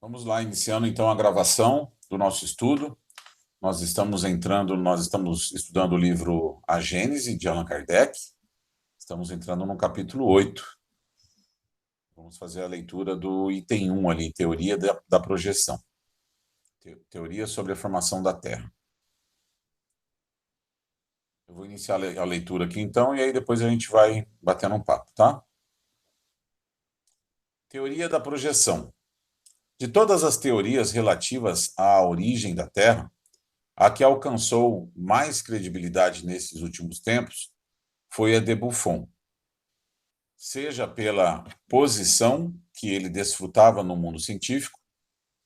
Vamos lá, iniciando então a gravação do nosso estudo. Nós estamos estudando o livro A Gênese, de Allan Kardec. Estamos entrando no capítulo 8. Vamos fazer a leitura do item 1 ali, Teoria da Projeção. Teoria sobre a formação da Terra. Eu vou iniciar a leitura aqui então, e aí depois a gente vai batendo um papo, tá? Teoria da Projeção. De todas as teorias relativas à origem da Terra, a que alcançou mais credibilidade nesses últimos tempos foi a de Buffon. Seja pela posição que ele desfrutava no mundo científico,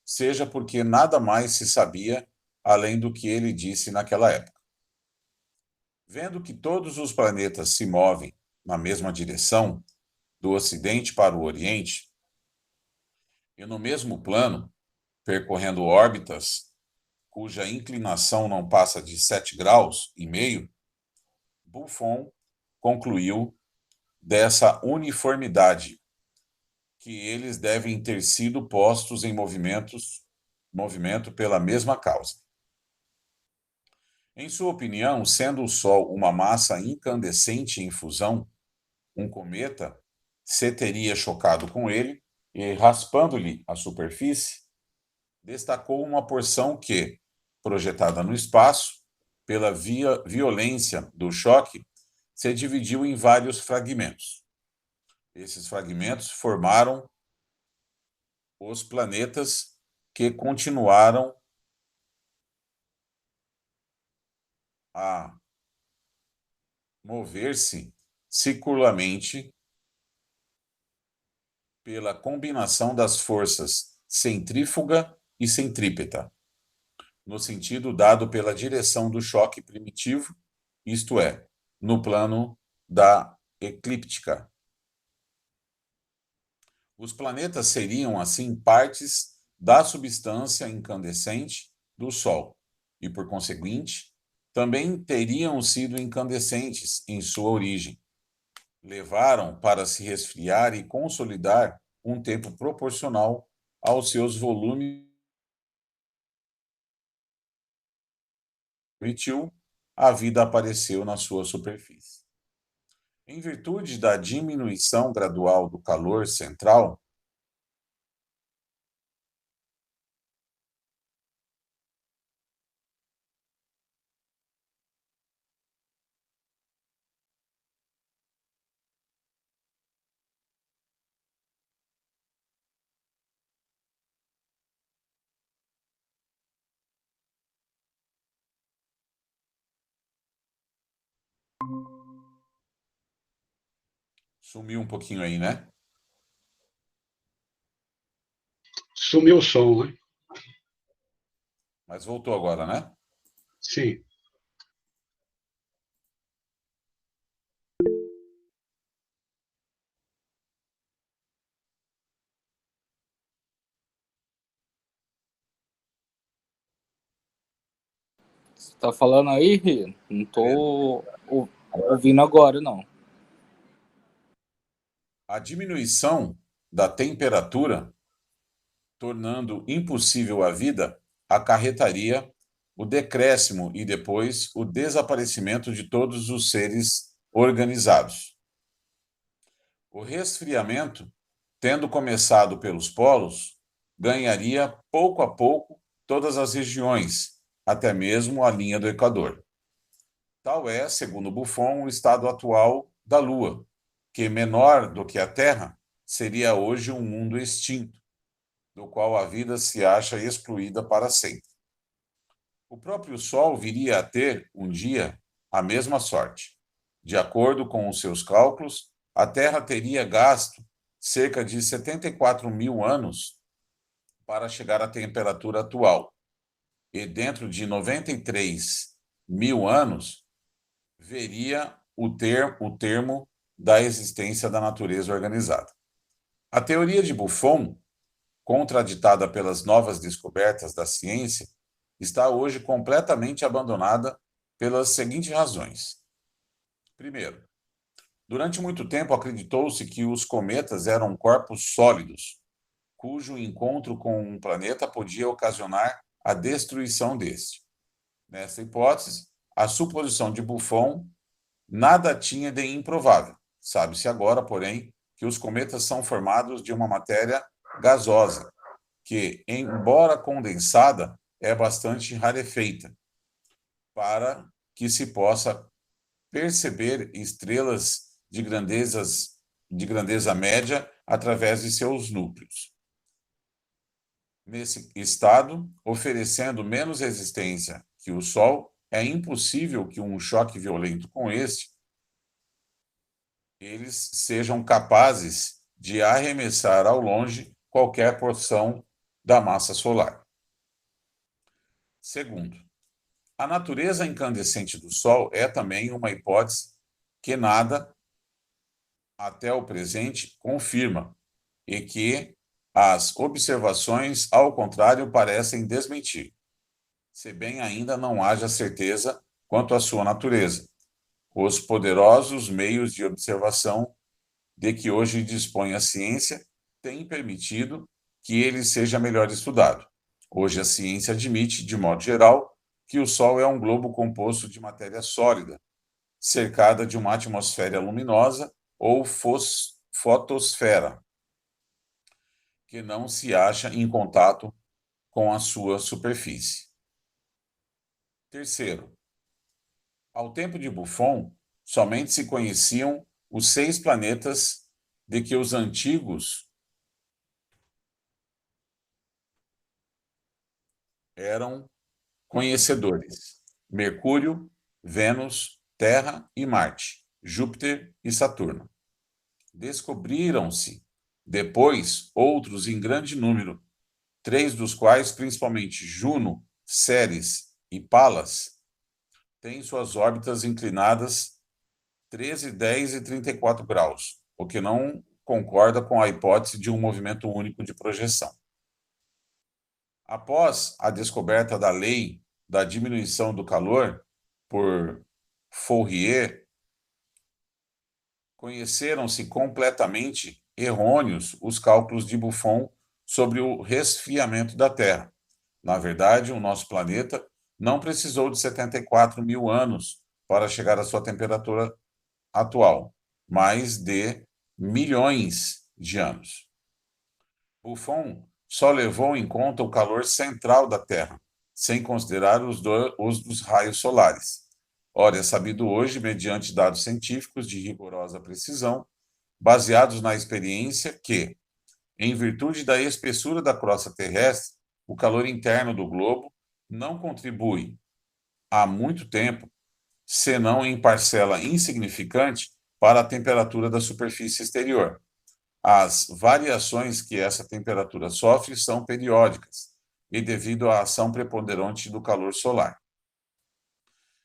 seja porque nada mais se sabia além do que ele disse naquela época. Vendo que todos os planetas se movem na mesma direção, do Ocidente para o Oriente, e no mesmo plano, percorrendo órbitas cuja inclinação não passa de 7,5 graus, Buffon concluiu dessa uniformidade que eles devem ter sido postos em movimento pela mesma causa. Em sua opinião, sendo o Sol uma massa incandescente em fusão, um cometa se teria chocado com ele e, raspando-lhe a superfície, destacou uma porção que, projetada no espaço, pela violência do choque, se dividiu em vários fragmentos. Esses fragmentos formaram os planetas que continuaram a mover-se circularmente pela combinação das forças centrífuga e centrípeta, no sentido dado pela direção do choque primitivo, isto é, no plano da eclíptica. Os planetas seriam, assim, partes da substância incandescente do Sol e, por conseguinte, também teriam sido incandescentes em sua origem. Levaram para se resfriar e consolidar um tempo proporcional aos seus volumes. Permitiu, a vida apareceu na sua superfície. Em virtude da diminuição gradual do calor central, sumiu um pouquinho aí, né? Sumiu o som, né? Mas voltou agora, né? Sim. Você tá falando aí, Rio? Não tô ouvindo agora, não. A diminuição da temperatura, tornando impossível a vida, acarretaria o decréscimo e depois o desaparecimento de todos os seres organizados. O resfriamento, tendo começado pelos polos, ganharia pouco a pouco todas as regiões, até mesmo a linha do Equador. Tal é, segundo Buffon, o estado atual da Lua, que, menor do que a Terra, seria hoje um mundo extinto, do qual a vida se acha excluída para sempre. O próprio Sol viria a ter, um dia, a mesma sorte. De acordo com os seus cálculos, a Terra teria gasto cerca de 74 mil anos para chegar à temperatura atual, e dentro de 93 mil anos, veria o termo da existência da natureza organizada. A teoria de Buffon, contraditada pelas novas descobertas da ciência, está hoje completamente abandonada pelas seguintes razões. Primeiro, durante muito tempo acreditou-se que os cometas eram corpos sólidos, cujo encontro com um planeta podia ocasionar a destruição deste. Nessa hipótese, a suposição de Buffon nada tinha de improvável. Sabe-se agora, porém, que os cometas são formados de uma matéria gasosa, que, embora condensada, é bastante rarefeita, para que se possa perceber estrelas de grandeza média através de seus núcleos. Nesse estado, oferecendo menos resistência que o Sol, é impossível que um choque violento com este eles sejam capazes de arremessar ao longe qualquer porção da massa solar. Segundo, a natureza incandescente do Sol é também uma hipótese que nada, até o presente, confirma e que as observações, ao contrário, parecem desmentir, se bem ainda não haja certeza quanto à sua natureza. Os poderosos meios de observação de que hoje dispõe a ciência têm permitido que ele seja melhor estudado. Hoje a ciência admite, de modo geral, que o Sol é um globo composto de matéria sólida, cercada de uma atmosfera luminosa ou fotosfera, que não se acha em contato com a sua superfície. Terceiro, ao tempo de Buffon, somente se conheciam os 6 planetas de que os antigos eram conhecedores: Mercúrio, Vênus, Terra e Marte, Júpiter e Saturno. Descobriram-se depois outros em grande número, 3 dos quais, principalmente Juno, Ceres e Palas, têm suas órbitas inclinadas 13, 10 e 34 graus, o que não concorda com a hipótese de um movimento único de projeção. Após a descoberta da lei da diminuição do calor por Fourier, conheceram-se completamente errôneos os cálculos de Buffon sobre o resfriamento da Terra. Na verdade, o nosso planeta não precisou de 74 mil anos para chegar à sua temperatura atual, mas de milhões de anos. Buffon só levou em conta o calor central da Terra, sem considerar os dos raios solares. Ora, é sabido hoje, mediante dados científicos de rigorosa precisão, baseados na experiência, que, em virtude da espessura da crosta terrestre, o calor interno do globo não contribui há muito tempo, senão em parcela insignificante, para a temperatura da superfície exterior. As variações que essa temperatura sofre são periódicas e devido à ação preponderante do calor solar.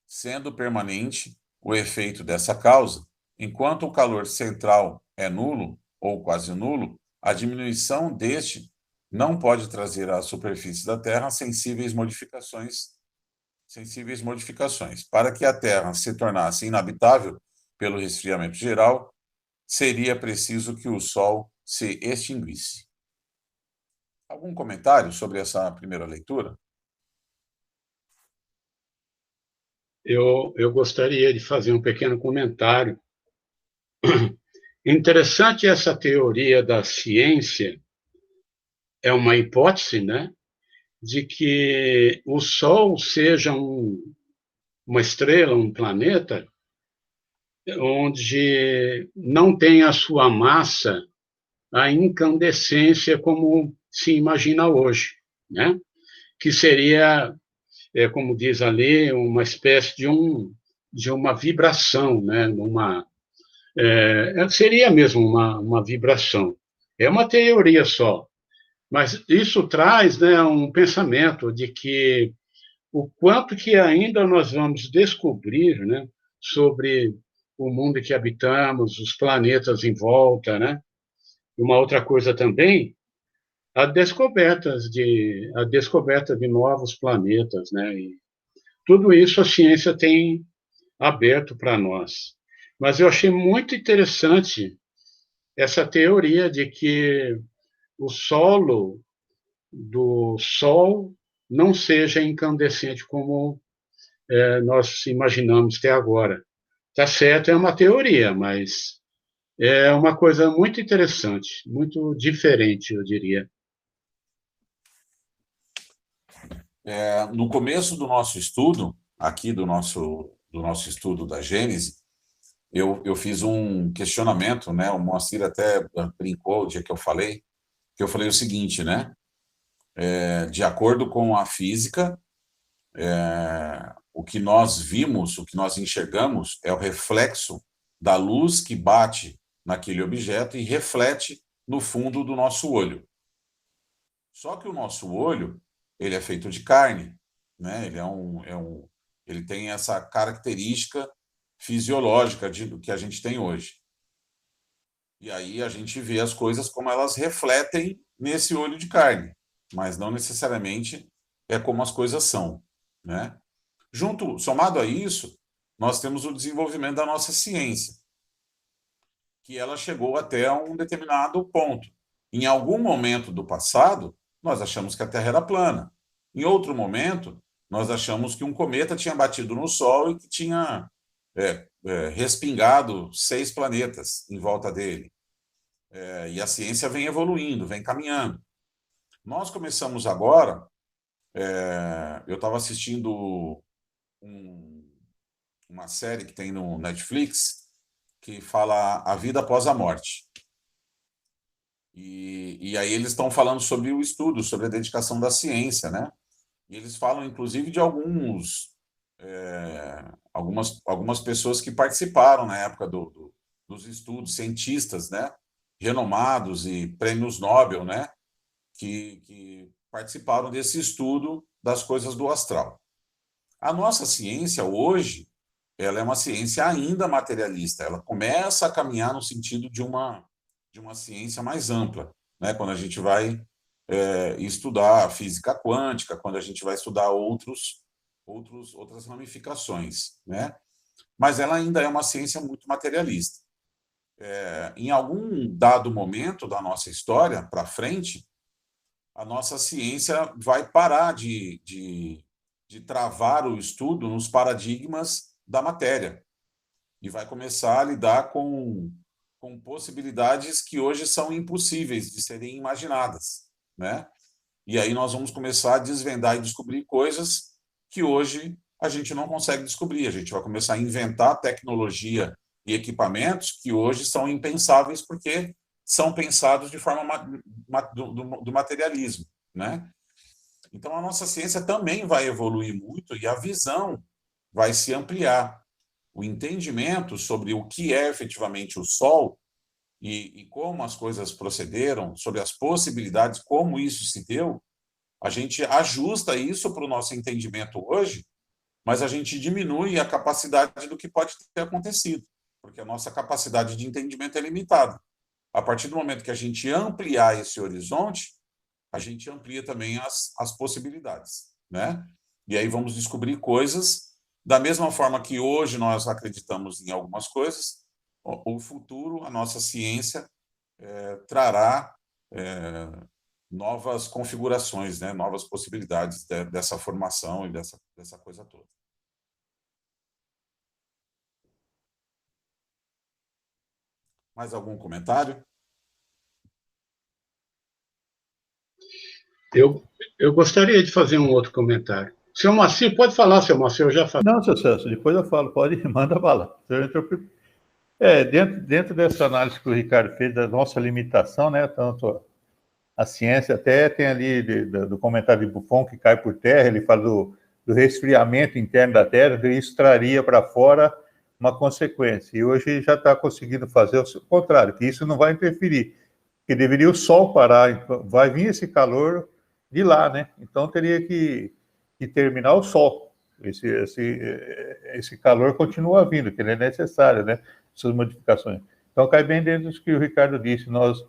Sendo permanente o efeito dessa causa, enquanto o calor central é nulo ou quase nulo, a diminuição deste não pode trazer à superfície da Terra sensíveis modificações. Para que a Terra se tornasse inabitável pelo resfriamento geral, seria preciso que o Sol se extinguisse. Algum comentário sobre essa primeira leitura? Eu gostaria de fazer um pequeno comentário. Interessante essa teoria da ciência, é uma hipótese, né, de que o Sol seja uma estrela, um planeta, onde não tem a sua massa a incandescência como se imagina hoje, né? Que seria, como diz ali, uma espécie de uma vibração, né? Seria mesmo uma vibração. É uma teoria só, mas isso traz, né, um pensamento de que o quanto que ainda nós vamos descobrir, né, sobre o mundo que habitamos, os planetas em volta, né? Uma outra coisa também, a descoberta de novos planetas, né? E tudo isso a ciência tem aberto para nós. Mas eu achei muito interessante essa teoria de que o solo do Sol não seja incandescente como nós imaginamos até agora. Tá certo, é uma teoria, mas é uma coisa muito interessante, muito diferente, eu diria. No começo do nosso estudo, aqui do nosso estudo da Gênese, eu fiz um questionamento, né? O Moacir até brincou o dia que eu falei o seguinte, né? De acordo com a física, o que nós vimos, o que nós enxergamos é o reflexo da luz que bate naquele objeto e reflete no fundo do nosso olho. Só que o nosso olho, ele é feito de carne, né? Ele tem essa característica fisiológica do que a gente tem hoje. E aí a gente vê as coisas como elas refletem nesse olho de carne, mas não necessariamente é como as coisas são, né? Somado a isso, nós temos o desenvolvimento da nossa ciência, que ela chegou até um determinado ponto. Em algum momento do passado, nós achamos que a Terra era plana. Em outro momento, nós achamos que um cometa tinha batido no Sol e que tinha respingado 6 planetas em volta dele. E a ciência vem evoluindo, vem caminhando. Nós começamos agora, eu estava assistindo uma série que tem no Netflix que fala A Vida Após a Morte. E aí eles estão falando sobre o estudo, sobre a dedicação da ciência, né? E eles falam, inclusive, de algumas pessoas que participaram na época dos estudos, cientistas, né? Renomados e prêmios Nobel, né? Que participaram desse estudo das coisas do astral. A nossa ciência hoje, ela é uma ciência ainda materialista. Ela começa a caminhar no sentido de uma ciência mais ampla, né? Quando a gente vai estudar física quântica, quando a gente vai estudar outras ramificações, né? Mas ela ainda é uma ciência muito materialista. Em algum dado momento da nossa história para frente, a nossa ciência vai parar de travar o estudo nos paradigmas da matéria e vai começar a lidar com possibilidades que hoje são impossíveis de serem imaginadas, né? E aí nós vamos começar a desvendar e descobrir coisas que hoje a gente não consegue descobrir. A gente vai começar a inventar tecnologia e equipamentos que hoje são impensáveis porque são pensados de forma do materialismo, né? Então a nossa ciência também vai evoluir muito e a visão vai se ampliar. O entendimento sobre o que é efetivamente o Sol e como as coisas procederam, sobre as possibilidades, como isso se deu, a gente ajusta isso para o nosso entendimento hoje, mas a gente diminui a capacidade do que pode ter acontecido, porque a nossa capacidade de entendimento é limitada. A partir do momento que a gente ampliar esse horizonte, a gente amplia também as possibilidades, né? E aí vamos descobrir coisas da mesma forma que hoje nós acreditamos em algumas coisas, o futuro, a nossa ciência trará novas configurações, né? Novas possibilidades dessa formação e dessa coisa toda. Mais algum comentário? Eu gostaria de fazer um outro comentário. Seu Moacir, pode falar, seu Moacir, eu já falei. Não, seu Celso, depois eu falo, pode, manda bala. Dentro dessa análise que o Ricardo fez da nossa limitação, né, tanto a ciência, até tem ali do comentário de Buffon que cai por terra, ele fala do resfriamento interno da Terra, e isso traria para fora uma consequência. E hoje já está conseguindo fazer o contrário, que isso não vai interferir, que deveria o Sol parar, então vai vir esse calor de lá, né? Então teria que terminar o Sol. Esse calor continua vindo, que ele é necessário, né? Essas modificações. Então cai bem dentro do que o Ricardo disse, nós,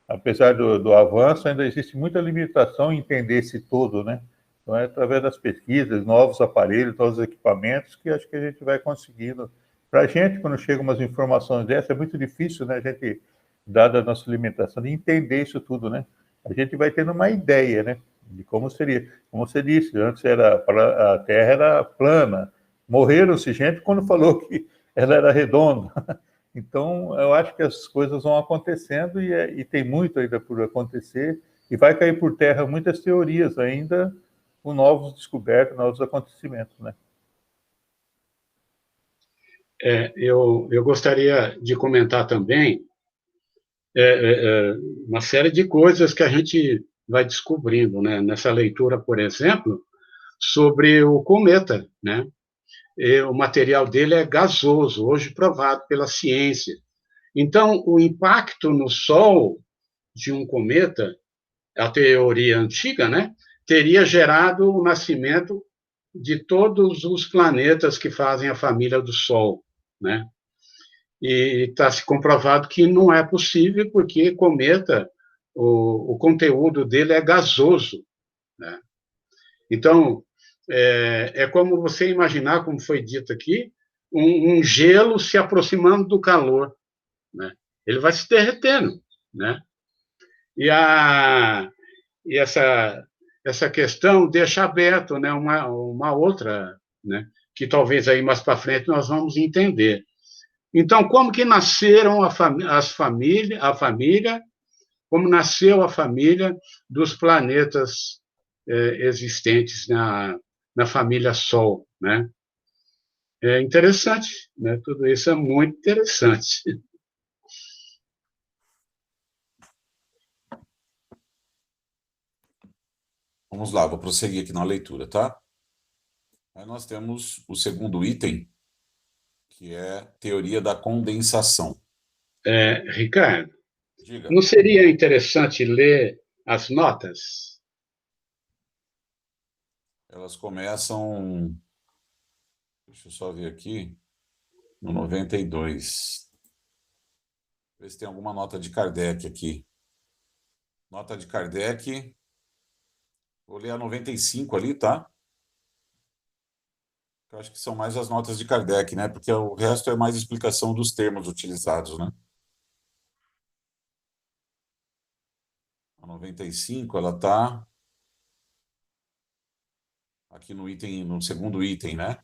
apesar do avanço, ainda existe muita limitação em entender esse todo, né? Então é através das pesquisas, novos aparelhos, novos equipamentos, que acho que a gente vai conseguindo. Para a gente, quando chegam umas informações dessas, é muito difícil, né? A gente, dada a nossa limitação, de entender isso tudo, né? a gente vai tendo uma ideia, né, de como seria. Como você disse, antes a Terra era plana. Morreram-se gente quando falou que ela era redonda. Então, eu acho que as coisas vão acontecendo e tem muito ainda por acontecer, e vai cair por terra muitas teorias ainda, com novos descobertos, novos acontecimentos, né? Eu gostaria de comentar também uma série de coisas que a gente vai descobrindo, né? Nessa leitura, por exemplo, sobre o cometa, né? O material dele é gasoso, hoje provado pela ciência. Então, o impacto no Sol de um cometa, a teoria antiga, né, teria gerado o nascimento de todos os planetas que fazem a família do Sol, né? E está se comprovado que não é possível, porque cometa, o conteúdo dele é gasoso, né? Então, é como você imaginar, como foi dito aqui, um gelo se aproximando do calor, né? Ele vai se derretendo, né? E, e essa questão deixa aberto, né, uma outra, né, que talvez aí mais para frente nós vamos entender. Então, como que nasceram a família, como nasceu a família dos planetas existentes na família Sol, né? É interessante, né? Tudo isso é muito interessante. Vamos lá, vou prosseguir aqui na leitura, tá? Aí nós temos o segundo item, que é teoria da condensação. Ricardo, Diga. não seria interessante ler as notas? Elas começam, deixa eu só ver aqui, no 92. Ver se tem alguma nota de Kardec aqui. Nota de Kardec, vou ler a 95 ali, tá? Eu acho que são mais as notas de Kardec, né? Porque o resto é mais explicação dos termos utilizados, né? A 95, ela tá aqui no item, no segundo item, né?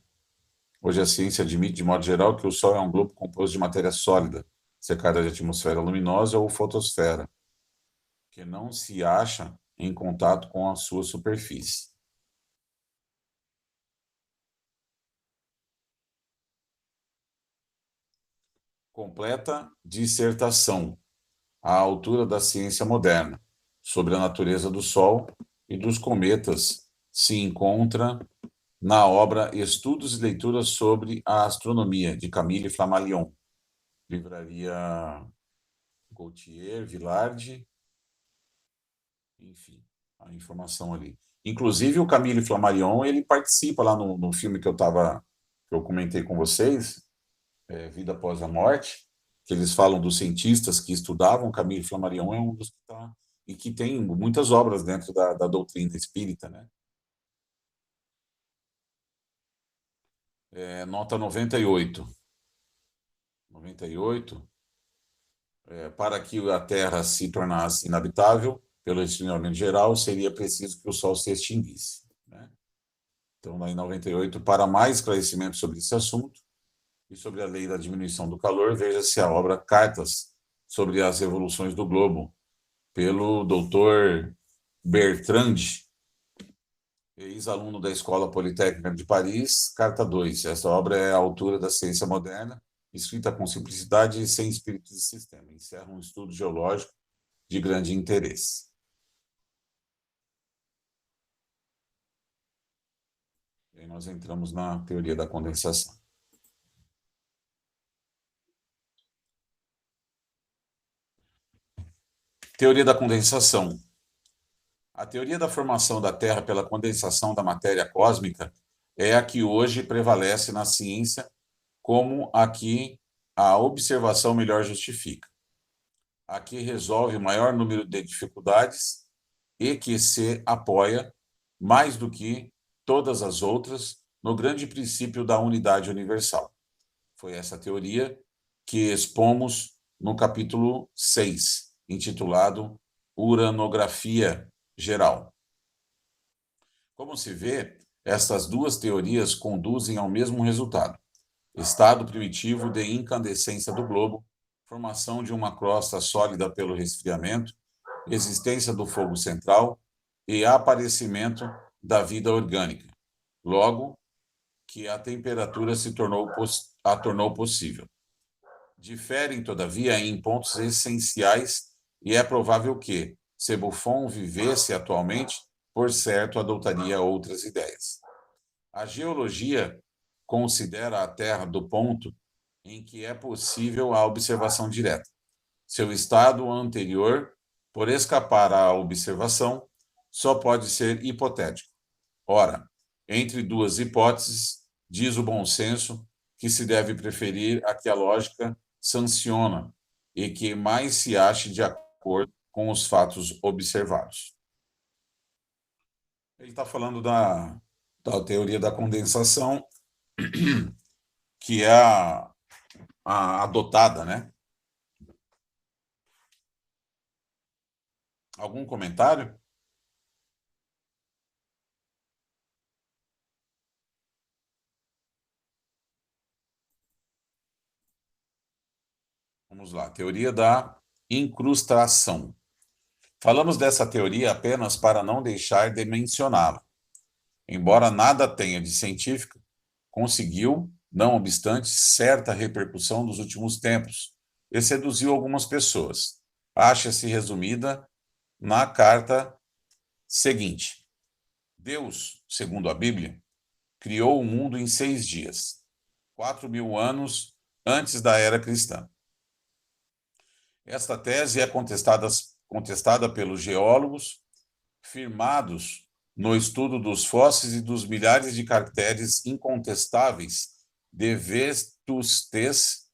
Hoje a ciência admite, de modo geral, que o Sol é um globo composto de matéria sólida, cercada de atmosfera luminosa ou fotosfera, que não se acha em contato com a sua superfície. Completa dissertação à altura da ciência moderna sobre a natureza do Sol e dos cometas se encontra na obra Estudos e Leituras sobre a Astronomia, de Camille Flammarion, livraria Gautier, Villard, enfim, a informação ali. Inclusive, o Camille Flammarion, ele participa lá no filme que eu comentei com vocês, Vida Após a Morte, que eles falam dos cientistas que estudavam. Camille Flammarion é um dos que está, e que tem muitas obras dentro da doutrina espírita, né? Nota 98. 98. Para que a Terra se tornasse inabitável, pelo resfriamento geral, seria preciso que o Sol se extinguisse, né? Então, lá em 98, para mais esclarecimento sobre esse assunto e sobre a lei da diminuição do calor, veja-se a obra Cartas sobre as Revoluções do Globo, pelo Dr. Bertrand, ex-aluno da Escola Politécnica de Paris, Carta 2. Essa obra é a altura da ciência moderna, escrita com simplicidade e sem espírito de sistema. Encerra um estudo geológico de grande interesse. E aí nós entramos na teoria da condensação. Teoria da condensação. A teoria da formação da Terra pela condensação da matéria cósmica é a que hoje prevalece na ciência, como a que a observação melhor justifica, a que resolve o maior número de dificuldades e que se apoia, mais do que todas as outras, no grande princípio da unidade universal. Foi essa teoria que expomos no capítulo 6, intitulado uranografia geral. Como se vê, estas duas teorias conduzem ao mesmo resultado: estado primitivo de incandescência do globo, formação de uma crosta sólida pelo resfriamento, existência do fogo central e aparecimento da vida orgânica. Logo, que a temperatura a tornou possível. Diferem, todavia, em pontos essenciais e é provável que, se Buffon vivesse atualmente, por certo, adotaria outras ideias. A geologia considera a Terra do ponto em que é possível a observação direta. Seu estado anterior, por escapar à observação, só pode ser hipotético. Ora, entre duas hipóteses, diz o bom senso que se deve preferir a que a lógica sanciona e que mais se ache de acordo com os fatos observados. Ele está falando da teoria da condensação, que é a adotada, né? Algum comentário? Vamos lá, teoria da incrustação. Falamos dessa teoria apenas para não deixar de mencioná-la. Embora nada tenha de científica, conseguiu, não obstante, certa repercussão dos últimos tempos e seduziu algumas pessoas. Acha-se resumida na carta seguinte: Deus, segundo a Bíblia, criou o mundo em 6 dias, 4.000 anos antes da era cristã. Esta tese é contestada pelos geólogos, firmados no estudo dos fósseis e dos milhares de caracteres incontestáveis de vetustez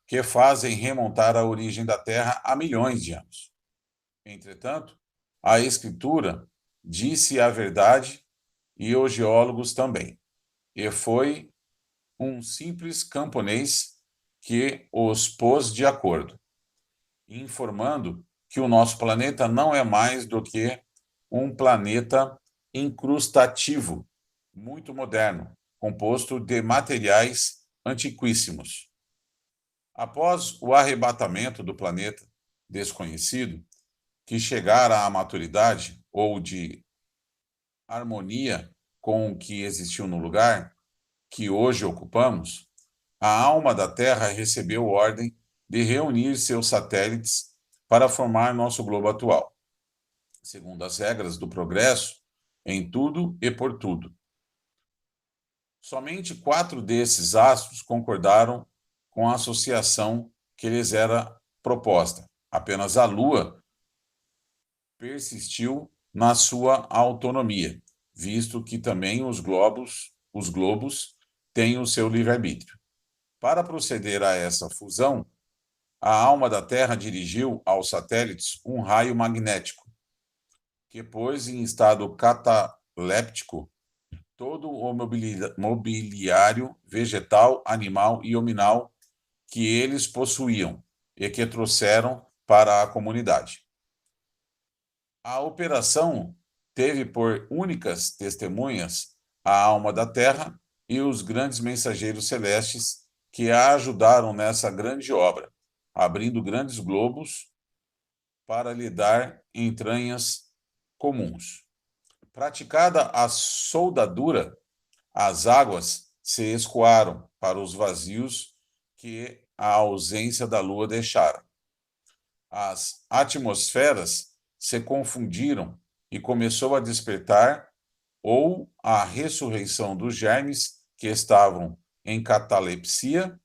que fazem remontar a origem da Terra a milhões de anos. Entretanto, a Escritura disse a verdade e os geólogos também, e foi um simples camponês que os pôs de acordo, informando que o nosso planeta não é mais do que um planeta incrustativo, muito moderno, composto de materiais antiquíssimos. Após o arrebatamento do planeta desconhecido, que chegara à maturidade ou de harmonia com o que existiu no lugar que hoje ocupamos, a alma da Terra recebeu ordem de reunir seus satélites para formar nosso globo atual, segundo as regras do progresso, em tudo e por tudo. Somente 4 desses astros concordaram com a associação que lhes era proposta. Apenas a Lua persistiu na sua autonomia, visto que também os globos têm o seu livre-arbítrio. Para proceder a essa fusão, a alma da Terra dirigiu aos satélites um raio magnético, que pôs em estado cataléptico todo o mobiliário vegetal, animal e hominal que eles possuíam e que trouxeram para a comunidade. A operação teve por únicas testemunhas a alma da Terra e os grandes mensageiros celestes que a ajudaram nessa grande obra, abrindo grandes globos para lhe dar entranhas comuns. Praticada a soldadura, as águas se escoaram para os vazios que a ausência da Lua deixara. As atmosferas se confundiram e começou a despertar ou a ressurreição dos germes que estavam em catalepsia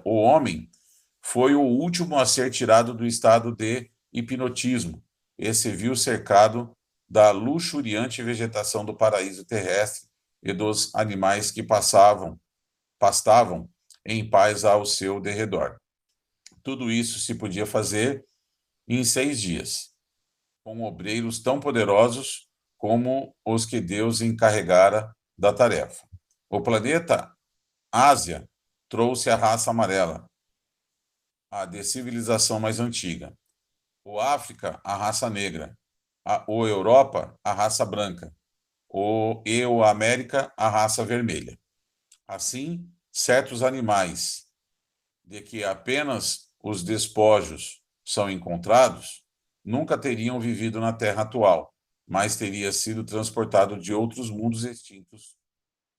O homem foi o último a ser tirado do estado de hipnotismo e se viu cercado da luxuriante vegetação do paraíso terrestre e dos animais que pastavam em paz ao seu derredor. Tudo isso se podia fazer em 6 dias, com obreiros tão poderosos como os que Deus encarregara da tarefa. O planeta Ásia trouxe a raça amarela, a descivilização mais antiga. O África, a raça negra. O Europa, a raça branca. O América, a raça vermelha. Assim, certos animais de que apenas os despojos são encontrados nunca teriam vivido na Terra atual, mas teria sido transportado de outros mundos extintos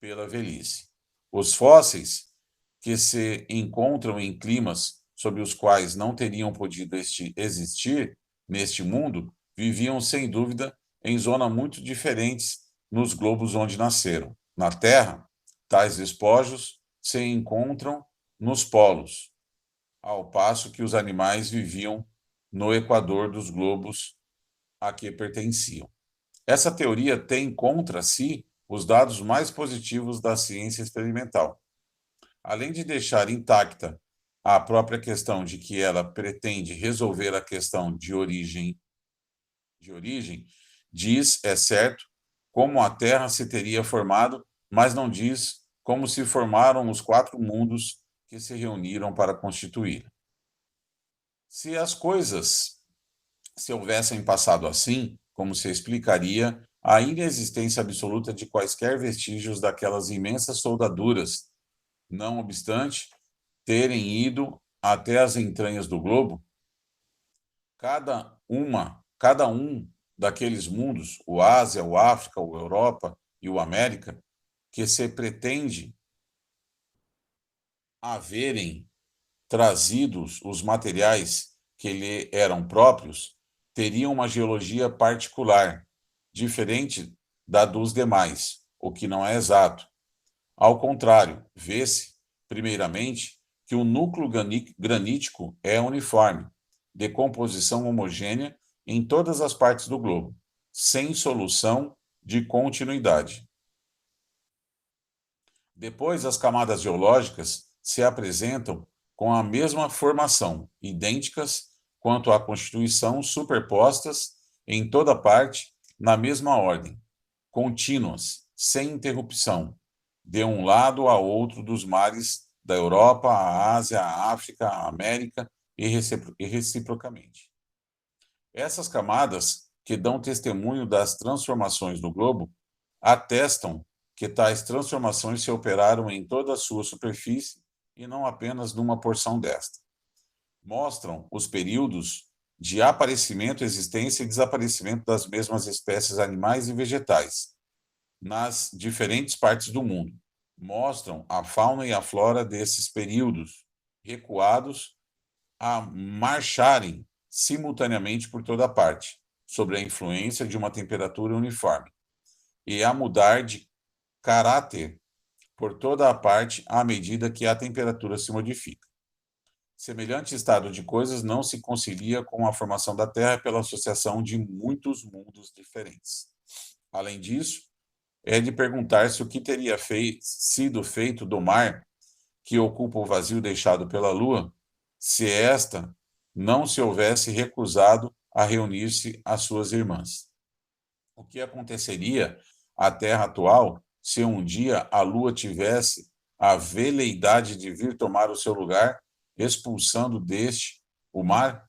pela velhice. Os fósseis, que se encontram em climas sob os quais não teriam podido existir neste mundo, viviam sem dúvida em zonas muito diferentes nos globos onde nasceram. Na Terra, tais despojos se encontram nos polos, ao passo que os animais viviam no equador dos globos a que pertenciam. Essa teoria tem contra si os dados mais positivos da ciência experimental. Além de deixar intacta a própria questão de que ela pretende resolver a questão de origem, diz, é certo, como a Terra se teria formado, mas não diz como se formaram os 4 mundos que se reuniram para constituí-la. Se as coisas se houvessem passado assim, como se explicaria a inexistência absoluta de quaisquer vestígios daquelas imensas soldaduras, não obstante terem ido até as entranhas do globo? Cada um daqueles mundos, o Ásia, o África, o Europa e o América, que se pretende haverem trazidos os materiais que lhe eram próprios, teriam uma geologia particular, diferente da dos demais, o que não é exato. Ao contrário, vê-se, primeiramente, que o núcleo granítico é uniforme, de composição homogênea em todas as partes do globo, sem solução de continuidade. Depois, as camadas geológicas se apresentam com a mesma formação, idênticas quanto à constituição, superpostas em toda parte, na mesma ordem, contínuas, sem interrupção, de um lado a outro dos mares da Europa, a Ásia, a África, a América e reciprocamente. Essas camadas, que dão testemunho das transformações do globo, atestam que tais transformações se operaram em toda a sua superfície e não apenas numa porção desta. Mostram os períodos de aparecimento, existência e desaparecimento das mesmas espécies animais e vegetais nas diferentes partes do mundo. Mostram a fauna e a flora desses períodos recuados a marcharem simultaneamente por toda parte, sob a influência de uma temperatura uniforme, e a mudar de caráter por toda a parte à medida que a temperatura se modifica. Semelhante estado de coisas não se concilia com a formação da Terra pela associação de muitos mundos diferentes. Além disso, é de perguntar-se o que teria sido feito do mar que ocupa o vazio deixado pela Lua, se esta não se houvesse recusado a reunir-se às suas irmãs. O que aconteceria à Terra atual se um dia a Lua tivesse a veleidade de vir tomar o seu lugar, expulsando deste o mar?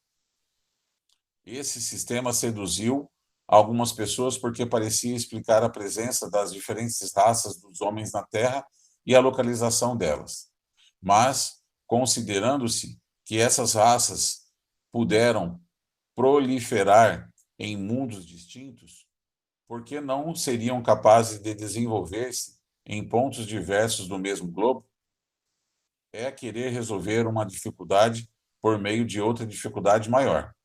Esse sistema seduziu algumas pessoas porque parecia explicar a presença das diferentes raças dos homens na Terra e a localização delas. Mas, considerando-se que essas raças puderam proliferar em mundos distintos, por que não seriam capazes de desenvolver-se em pontos diversos do mesmo globo? É querer resolver uma dificuldade por meio de outra dificuldade maior.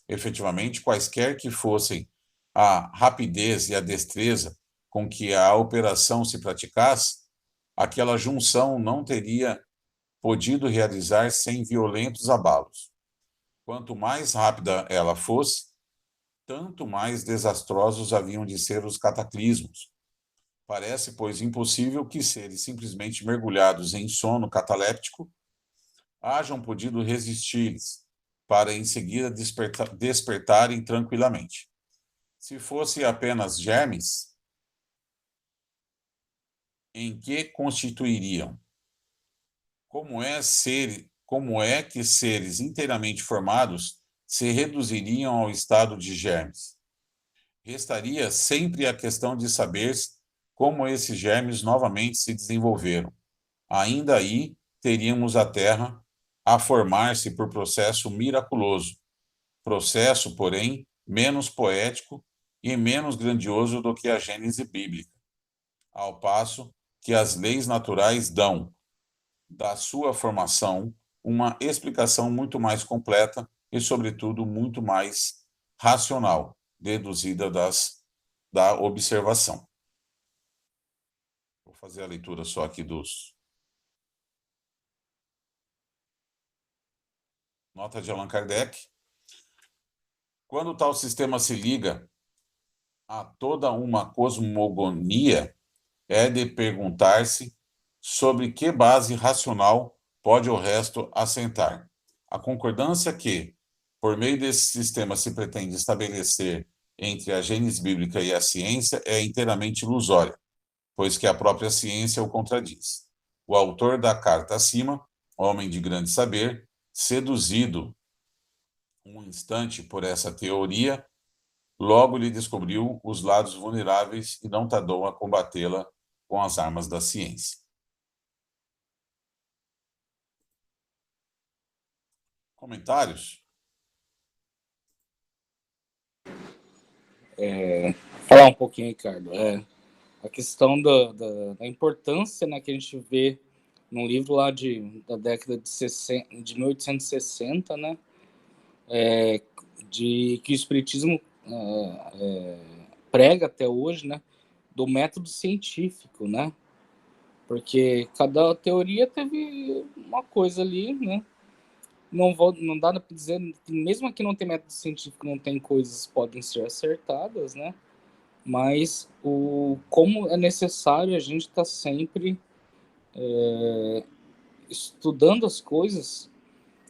Efetivamente, quaisquer que fossem a rapidez e a destreza com que a operação se praticasse, aquela junção não teria podido realizar sem violentos abalos. Quanto mais rápida ela fosse, tanto mais desastrosos haviam de ser os cataclismos. Parece, pois, impossível que seres simplesmente mergulhados em sono cataléptico hajam podido resistir-lhes, para em seguida despertarem tranquilamente. Se fosse apenas germes, em que constituiriam? como é que seres inteiramente formados se reduziriam ao estado de germes? Restaria sempre a questão de saber como esses germes novamente se desenvolveram. Ainda aí teríamos a Terra a formar-se por processo miraculoso, processo, porém, menos poético e menos grandioso do que a Gênese bíblica, ao passo que as leis naturais dão, da sua formação, uma explicação muito mais completa e, sobretudo, muito mais racional, deduzida da observação. Vou fazer a leitura só aqui dos... Nota de Allan Kardec. Quando tal sistema se liga a toda uma cosmogonia, é de perguntar-se sobre que base racional pode o resto assentar. A concordância que, por meio desse sistema, se pretende estabelecer entre a Gênese bíblica e a ciência é inteiramente ilusória, pois que a própria ciência o contradiz. O autor da carta acima, homem de grande saber, seduzido um instante por essa teoria, logo lhe descobriu os lados vulneráveis e não tardou a combatê-la com as armas da ciência. Comentários? Falar um pouquinho, Ricardo. A questão da importância, né, que a gente vê num livro lá da década de 1860, né, de que o Espiritismo prega até hoje, né, do método científico, né, porque cada teoria teve uma coisa ali, né, não dá para dizer que mesmo que não tem método científico, não tem coisas que podem ser acertadas, né, mas como é necessário a gente estar sempre estudando as coisas,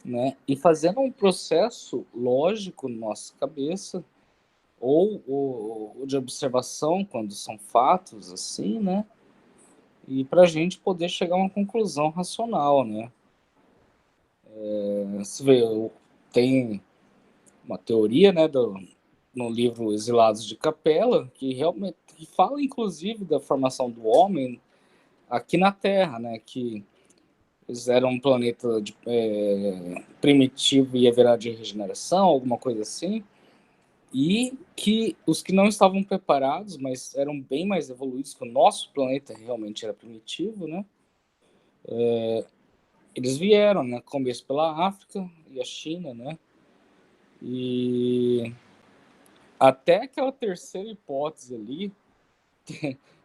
né, e fazendo um processo lógico na nossa cabeça, ou de observação, quando são fatos, assim, né, e para a gente poder chegar a uma conclusão racional, né. Você vê, tem uma teoria, né, no livro Exilados de Capela, que realmente fala, inclusive, da formação do homem aqui na Terra, né, que eles eram um planeta primitivo e haverá de regeneração, alguma coisa assim, e que os que não estavam preparados, mas eram bem mais evoluídos, que o nosso planeta realmente era primitivo, né, eles vieram, né, começo pela África e a China, né, e até aquela terceira hipótese ali,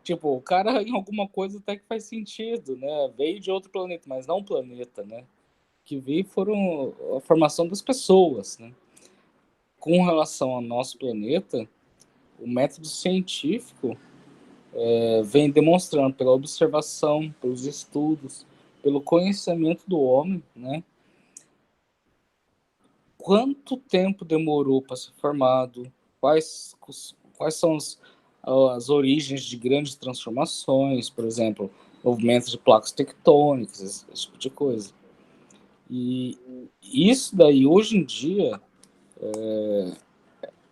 tipo, o cara em alguma coisa até que faz sentido, né? Veio de outro planeta, mas não um planeta, né? Que veio foram a formação das pessoas, né? Com relação ao nosso planeta, o método científico vem demonstrando pela observação, pelos estudos, pelo conhecimento do homem, né? Quanto tempo demorou para ser formado, quais são as origens de grandes transformações, por exemplo, movimentos de placas tectônicas, esse tipo de coisa. E isso daí, hoje em dia,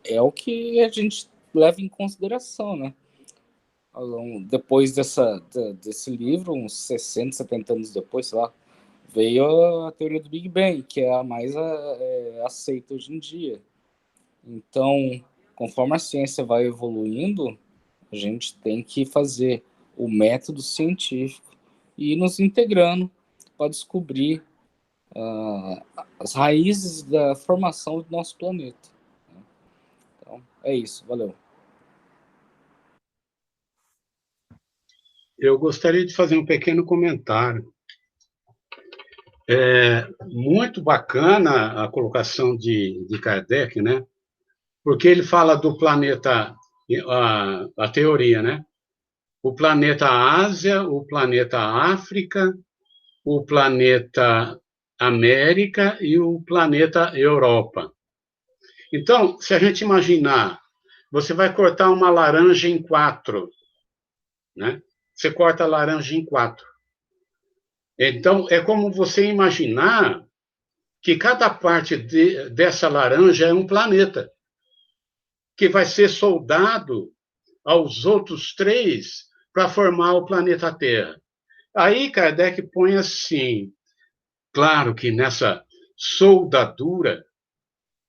é o que a gente leva em consideração, né? Depois desse livro, uns 60, 70 anos depois, sei lá, veio a teoria do Big Bang, que é a mais aceita hoje em dia. Então, conforme a ciência vai evoluindo, a gente tem que fazer o método científico e ir nos integrando para descobrir as raízes da formação do nosso planeta. Então, é isso. Valeu. Eu gostaria de fazer um pequeno comentário. É muito bacana a colocação de Kardec, né? Porque ele fala do planeta, a teoria, né? O planeta Ásia, o planeta África, o planeta América e o planeta Europa. Então, se a gente imaginar, você vai cortar uma laranja em 4, né? Você corta a laranja em 4. Então, é como você imaginar que cada parte dessa laranja é um planeta, que vai ser soldado aos outros três para formar o planeta Terra. Aí Kardec põe assim, claro que nessa soldadura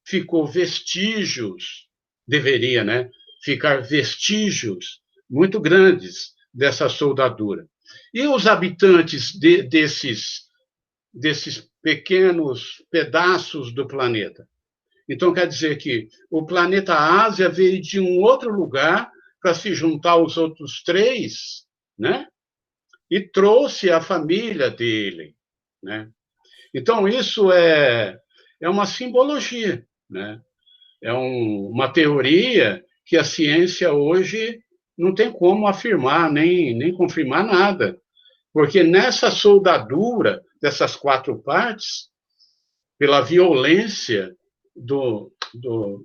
ficou vestígios, deveria, né? Ficar vestígios muito grandes dessa soldadura. E os habitantes desses pequenos pedaços do planeta? Então, quer dizer que o planeta Ásia veio de um outro lugar para se juntar aos outros três, né? E trouxe a família dele, né? Então, isso é uma simbologia, né? É uma teoria que a ciência hoje não tem como afirmar, nem confirmar nada. Porque nessa soldadura dessas quatro partes, pela violência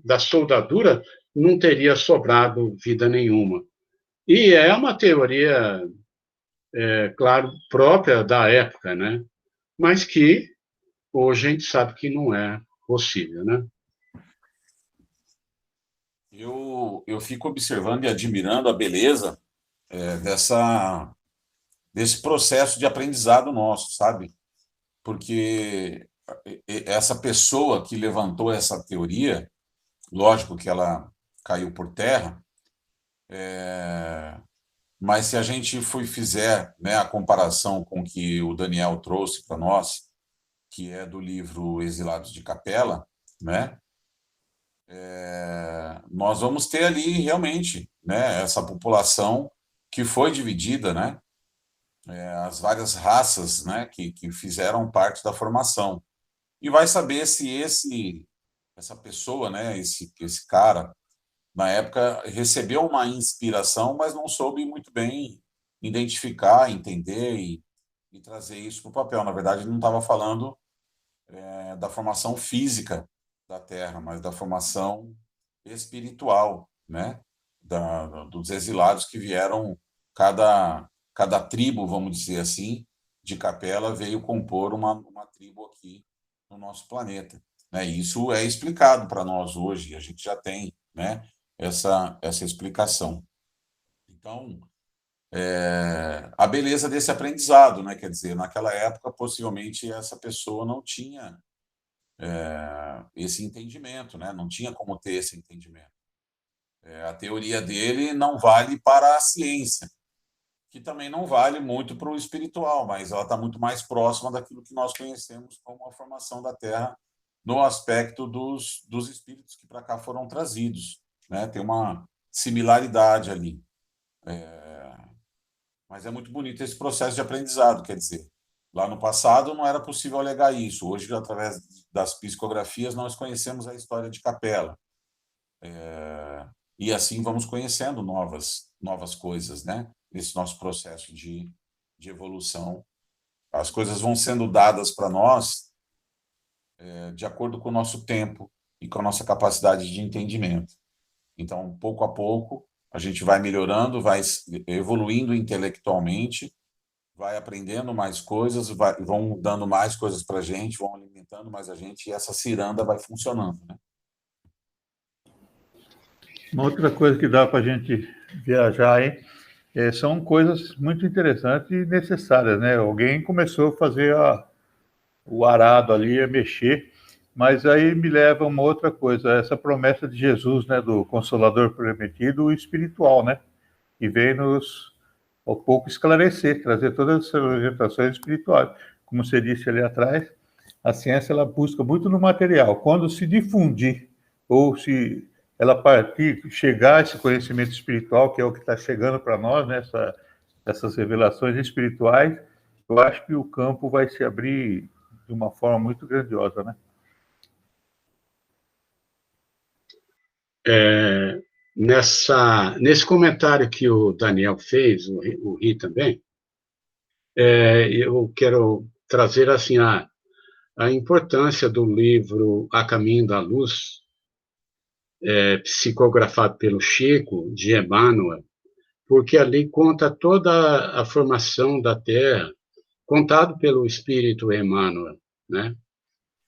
da soldadura, não teria sobrado vida nenhuma. E é uma teoria, claro, própria da época, né? Mas que hoje a gente sabe que não é possível, né? Eu fico observando e admirando a beleza desse processo de aprendizado nosso, sabe? Porque essa pessoa que levantou essa teoria, lógico que ela caiu por terra, mas se a gente fizer, né, a comparação com o que o Daniel trouxe para nós, que é do livro Exilados de Capela, né, nós vamos ter ali realmente, né, essa população que foi dividida, né, as várias raças, né, que fizeram parte da formação. E vai saber se essa pessoa, né, esse cara, na época, recebeu uma inspiração, mas não soube muito bem identificar, entender e trazer isso para o papel. Na verdade, ele não estava falando da formação física da Terra, mas da formação espiritual, né? Dos exilados que vieram, cada tribo, vamos dizer assim, de Capela veio compor uma tribo aqui no nosso planeta. Né? E isso é explicado para nós hoje, a gente já tem, né, essa explicação. Então, a beleza desse aprendizado, né? Quer dizer, naquela época, possivelmente, essa pessoa não tinha esse entendimento, né? Não tinha como ter esse entendimento. A teoria dele não vale para a ciência, que também não vale muito para o espiritual, mas ela está muito mais próxima daquilo que nós conhecemos como a formação da Terra no aspecto dos espíritos que para cá foram trazidos. Né? Tem uma similaridade ali. Mas é muito bonito esse processo de aprendizado, quer dizer, lá no passado não era possível alegar isso. Hoje, através das psicografias, nós conhecemos a história de Capela. E assim vamos conhecendo novas coisas, né? Esse nosso processo de evolução. As coisas vão sendo dadas para nós de acordo com o nosso tempo e com a nossa capacidade de entendimento. Então, pouco a pouco, a gente vai melhorando, vai evoluindo intelectualmente, vai aprendendo mais coisas, vão dando mais coisas para a gente, vão alimentando mais a gente, e essa ciranda vai funcionando. Né? Uma outra coisa que dá para a gente viajar aí são coisas muito interessantes e necessárias, né? Alguém começou a fazer o arado ali, a mexer, mas aí me leva a uma outra coisa, essa promessa de Jesus, né, do Consolador prometido, o espiritual, né? E vem nos, ao pouco, esclarecer, trazer todas essas orientações espirituais. Como você disse ali atrás, a ciência ela busca muito no material. Quando se difundir, ou se ela partir, chegar a esse conhecimento espiritual, que é o que está chegando para nós, né, essas revelações espirituais, eu acho que o campo vai se abrir de uma forma muito grandiosa, né? Nesse comentário que o Daniel fez, o Ri também, eu quero trazer assim a importância do livro A Caminho da Luz, psicografado pelo Chico, de Emmanuel, porque ali conta toda a formação da Terra, contado pelo Espírito Emmanuel, né?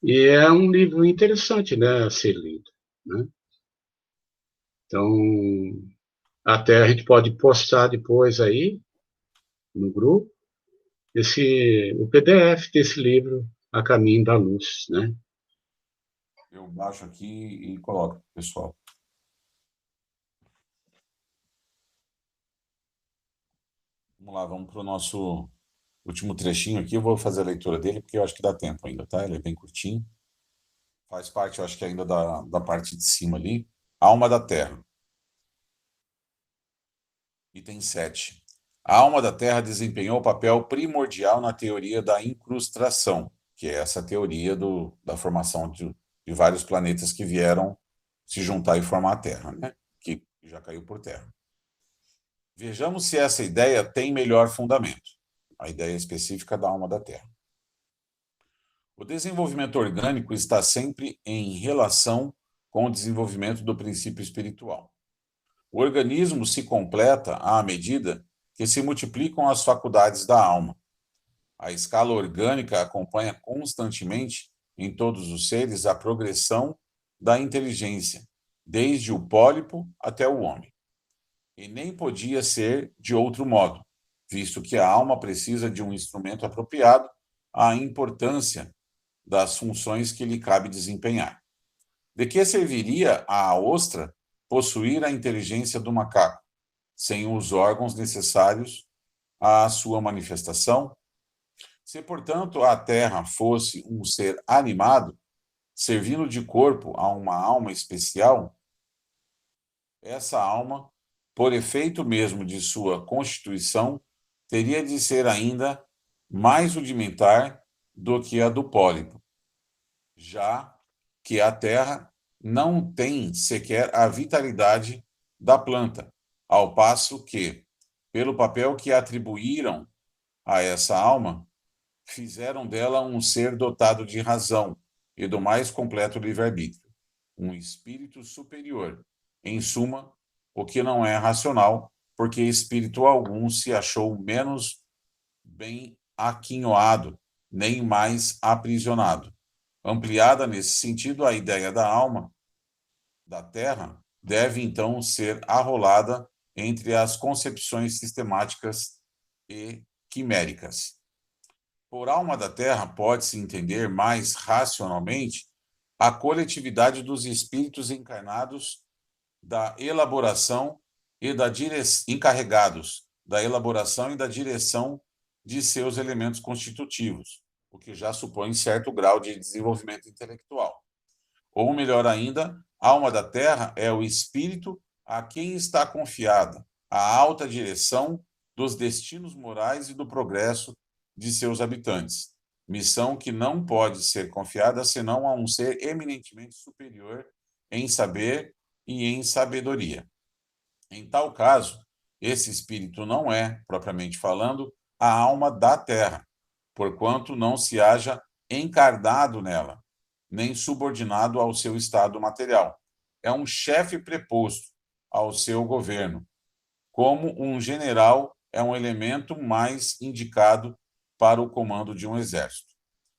E é um livro interessante, né, a ser lido, né? Então, até a gente pode postar depois aí no grupo o PDF desse livro, A Caminho da Luz, né? Eu baixo aqui e coloco, pessoal. Vamos lá, vamos para o nosso último trechinho aqui. Eu vou fazer a leitura dele, porque eu acho que dá tempo ainda, tá? Ele é bem curtinho. Faz parte, eu acho que ainda da parte de cima ali. Alma da Terra. Item 7. A alma da Terra desempenhou papel primordial na teoria da incrustação, que é essa teoria da formação de vários planetas que vieram se juntar e formar a Terra, né? Que já caiu por terra. Vejamos se essa ideia tem melhor fundamento. A ideia específica da alma da Terra. O desenvolvimento orgânico está sempre em relação com o desenvolvimento do princípio espiritual. O organismo se completa à medida que se multiplicam as faculdades da alma. A escala orgânica acompanha constantemente em todos os seres a progressão da inteligência, desde o pólipo até o homem. E nem podia ser de outro modo, visto que a alma precisa de um instrumento apropriado à importância das funções que lhe cabe desempenhar. De que serviria à ostra possuir a inteligência do macaco, sem os órgãos necessários à sua manifestação? Se, portanto, a Terra fosse um ser animado, servindo de corpo a uma alma especial, essa alma, por efeito mesmo de sua constituição, teria de ser ainda mais rudimentar do que a do pólipo, já que a Terra não tem sequer a vitalidade da planta, ao passo que, pelo papel que atribuíram a essa alma, fizeram dela um ser dotado de razão e do mais completo livre-arbítrio, um espírito superior, em suma, o que não é racional, porque espírito algum se achou menos bem aquinhoado, nem mais aprisionado. Ampliada nesse sentido, a ideia da alma da Terra deve então ser arrolada entre as concepções sistemáticas e quiméricas. Por alma da Terra pode-se entender mais racionalmente a coletividade dos espíritos encarnados da elaboração e da encarregados da elaboração e da direção de seus elementos constitutivos, o que já supõe certo grau de desenvolvimento intelectual. Ou melhor ainda, a alma da Terra é o espírito a quem está confiada a alta direção dos destinos morais e do progresso de seus habitantes, missão que não pode ser confiada senão a um ser eminentemente superior em saber e em sabedoria. Em tal caso, esse espírito não é, propriamente falando, a alma da Terra, porquanto não se haja encarnado nela, nem subordinado ao seu estado material. É um chefe preposto ao seu governo, como um general é um elemento mais indicado para o comando de um exército.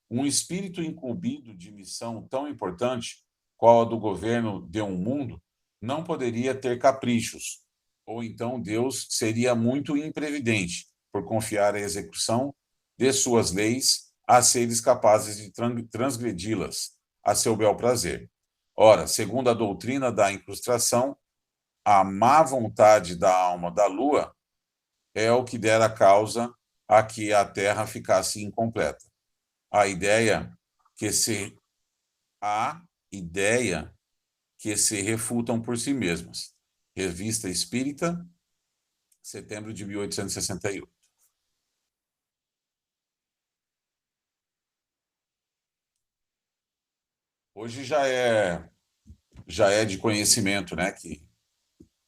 Um espírito incumbido de missão tão importante, qual a do governo de um mundo, não poderia ter caprichos, ou então Deus seria muito imprevidente por confiar a execução de suas leis a seres capazes de transgredi-las a seu bel prazer. Ora, segundo a doutrina da incrustação, a má vontade da alma da Lua é o que dera causa a que a Terra ficasse incompleta. A ideia que se refutam por si mesmas. Revista Espírita, setembro de 1868. Hoje já é de conhecimento, né, que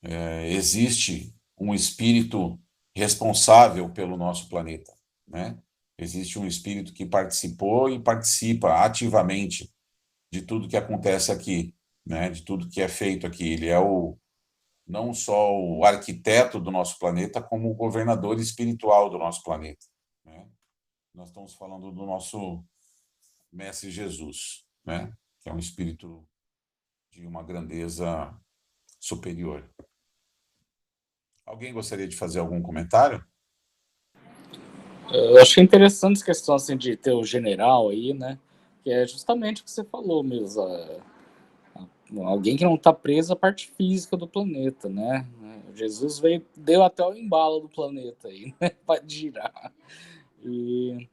existe um espírito responsável pelo nosso planeta, né? Existe um espírito que participou e participa ativamente de tudo que acontece aqui, né? De tudo que é feito aqui. Ele é não só o arquiteto do nosso planeta, como o governador espiritual do nosso planeta, né? Nós estamos falando do nosso Mestre Jesus, né? Que é um espírito de uma grandeza superior. Alguém gostaria de fazer algum comentário? Eu achei interessante essa questão assim, de ter o general aí, né? Que é justamente o que você falou mesmo. Alguém que não está preso à parte física do planeta, né? Jesus veio, deu até o embalo do planeta aí, né? Para girar. E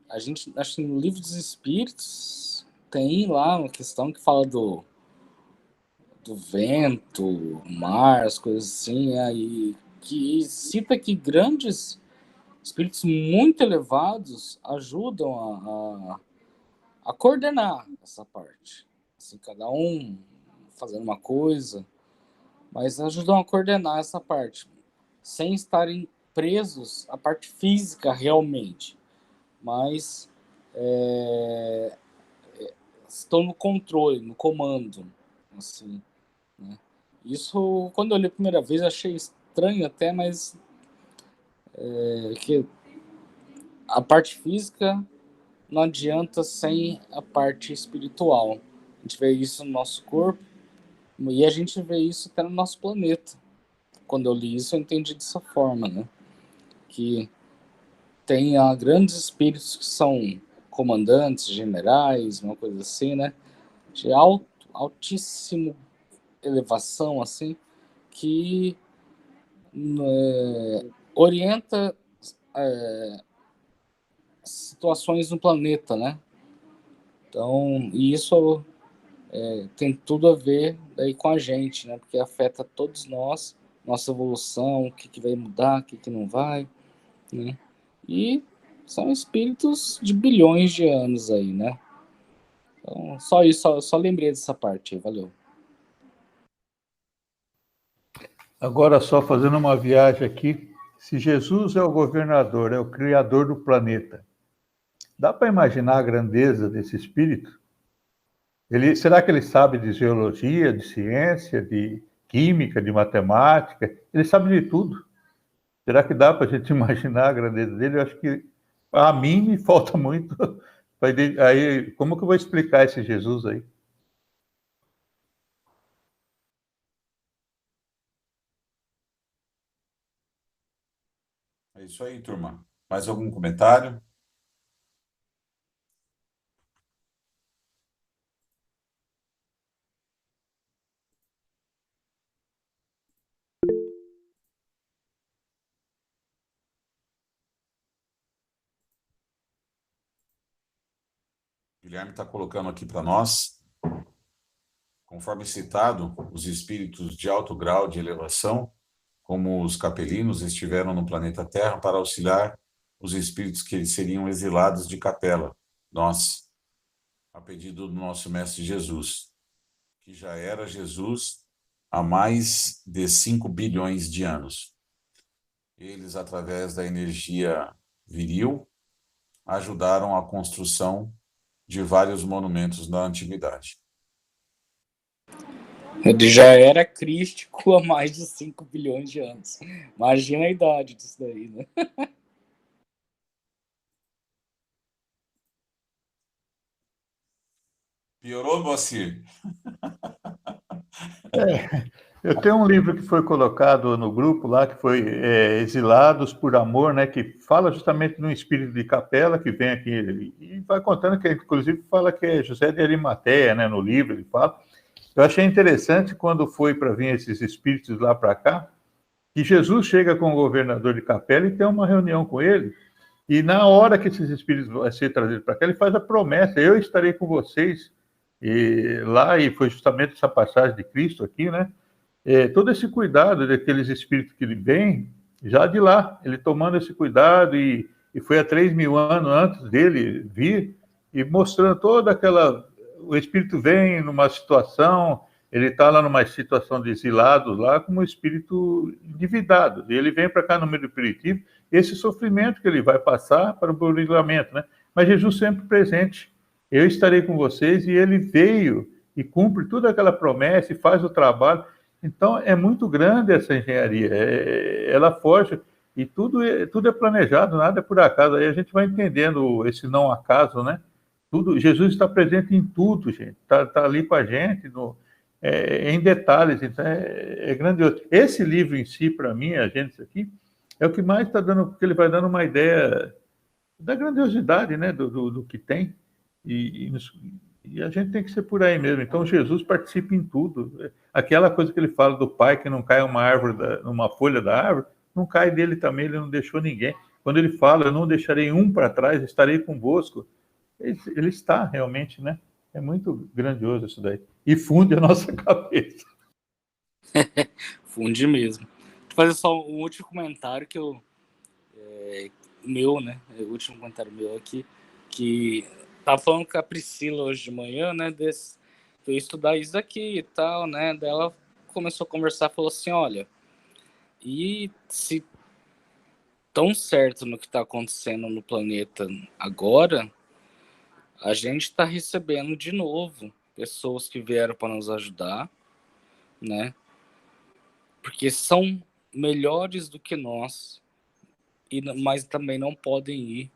a gente, acho que no Livro dos Espíritos tem lá uma questão que fala do vento, mar, as coisas assim, aí, que cita que grandes espíritos muito elevados ajudam a coordenar essa parte. Assim, cada um fazendo uma coisa, mas ajudam a coordenar essa parte, sem estarem presos à parte física realmente, mas estão no controle, no comando, assim, né? Isso, quando eu li a primeira vez, achei estranho até, mas que a parte física não adianta sem a parte espiritual. A gente vê isso no nosso corpo e a gente vê isso até no nosso planeta. Quando eu li isso, eu entendi dessa forma, né? Que tem grandes espíritos que são comandantes, generais, uma coisa assim, né? De altíssima elevação, assim, que orienta situações no planeta, né? Então, isso tem tudo a ver aí com a gente, né? Porque afeta todos nós, nossa evolução, o que vai mudar, o que não vai, né? E são espíritos de bilhões de anos aí, né? Então, só isso, só lembrei dessa parte aí, valeu. Agora, só fazendo uma viagem aqui, se Jesus é o governador, é o criador do planeta, dá para imaginar a grandeza desse espírito? Será que ele sabe de geologia, de ciência, de química, de matemática? Ele sabe de tudo. Será que dá para a gente imaginar a grandeza dele? Eu acho que a mim me falta muito. Aí, como que eu vou explicar esse Jesus aí? É isso aí, turma. Mais algum comentário? Guilherme está colocando aqui para nós, conforme citado, os espíritos de alto grau de elevação, como os capelinos, estiveram no planeta Terra para auxiliar os espíritos que seriam exilados de Capela, nós, a pedido do nosso Mestre Jesus, que já era Jesus há mais de 5 bilhões de anos. Eles, através da energia viril, ajudaram a construção de vários monumentos da antiguidade. Ele já era crístico há mais de 5 bilhões de anos. Imagina a idade disso daí, né? Piorou, Moacir? Eu tenho um livro que foi colocado no grupo lá, que foi Exilados por Amor, né, que fala justamente de um espírito de Capela que vem aqui e vai contando que, inclusive, fala que é José de Arimateia, né, no livro ele fala. Eu achei interessante quando foi para vir esses espíritos lá para cá, que Jesus chega com o governador de Capela e tem uma reunião com ele, e na hora que esses espíritos vão ser trazidos para cá, ele faz a promessa: eu estarei com vocês e lá, e foi justamente essa passagem de Cristo aqui, né? Todo esse cuidado daqueles espíritos que ele vem, já de lá, ele tomando esse cuidado, e foi há 3.000 anos antes dele vir, e mostrando toda aquela... O espírito vem numa situação, ele está lá numa situação de exilados lá, como um espírito endividado, e ele vem para cá no meio do primitivo, esse sofrimento que ele vai passar para o burilamento, né? Mas Jesus sempre presente: eu estarei com vocês, e ele veio e cumpre toda aquela promessa e faz o trabalho. Então, é muito grande essa engenharia. Ela foge. E tudo é planejado, nada é por acaso. Aí a gente vai entendendo esse não acaso, né? Tudo, Jesus está presente em tudo, gente. Tá ali com a gente, em detalhes. Então é grandioso. Esse livro em si, para mim, a gente aqui, é o que mais está dando, porque ele vai dando uma ideia da grandiosidade, né? Do que tem. E a gente tem que ser por aí mesmo. Então Jesus participa em tudo. Aquela coisa que ele fala do pai que não cai uma árvore, uma folha da árvore, não cai dele também, ele não deixou ninguém. Quando ele fala, eu não deixarei um para trás, estarei convosco, ele está realmente, né? É muito grandioso isso daí. E funde a nossa cabeça. Funde mesmo. Vou fazer só um último comentário que meu, né? O último comentário meu aqui, que tava falando com a Priscila hoje de manhã, né? Que eu ia estudar isso daqui e tal, né? Daí ela começou a conversar, falou assim, olha, e se tão certo no que está acontecendo no planeta agora, a gente está recebendo de novo pessoas que vieram para nos ajudar, né? Porque são melhores do que nós, mas também não podem ir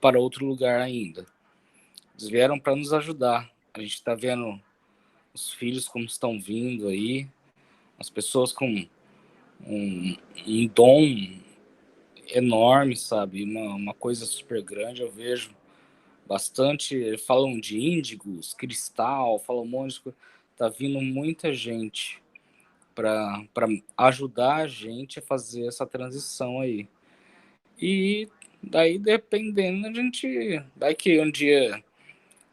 para outro lugar ainda. Eles vieram para nos ajudar. A gente está vendo os filhos como estão vindo aí, as pessoas com um dom enorme, sabe? Uma coisa super grande, eu vejo bastante. Falam de índigos, cristal, falam um monte de coisa. Tá vindo muita gente para ajudar a gente a fazer essa transição aí. E daí, dependendo, a gente. Daqui um dia,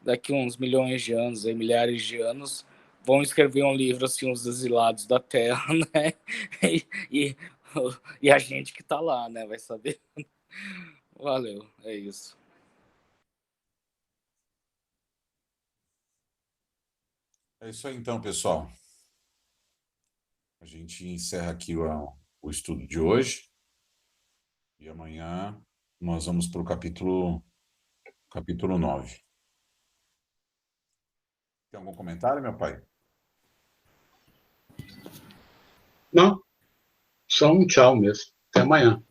daqui uns milhões de anos, aí, milhares de anos, vão escrever um livro assim, Os Exilados da Terra, né? E, e a gente que tá lá, né? Vai saber. Valeu, é isso. É isso aí então, pessoal. A gente encerra aqui o estudo de hoje. E amanhã nós vamos para o capítulo 9. Tem algum comentário, meu pai? Não, só um tchau mesmo. Até amanhã.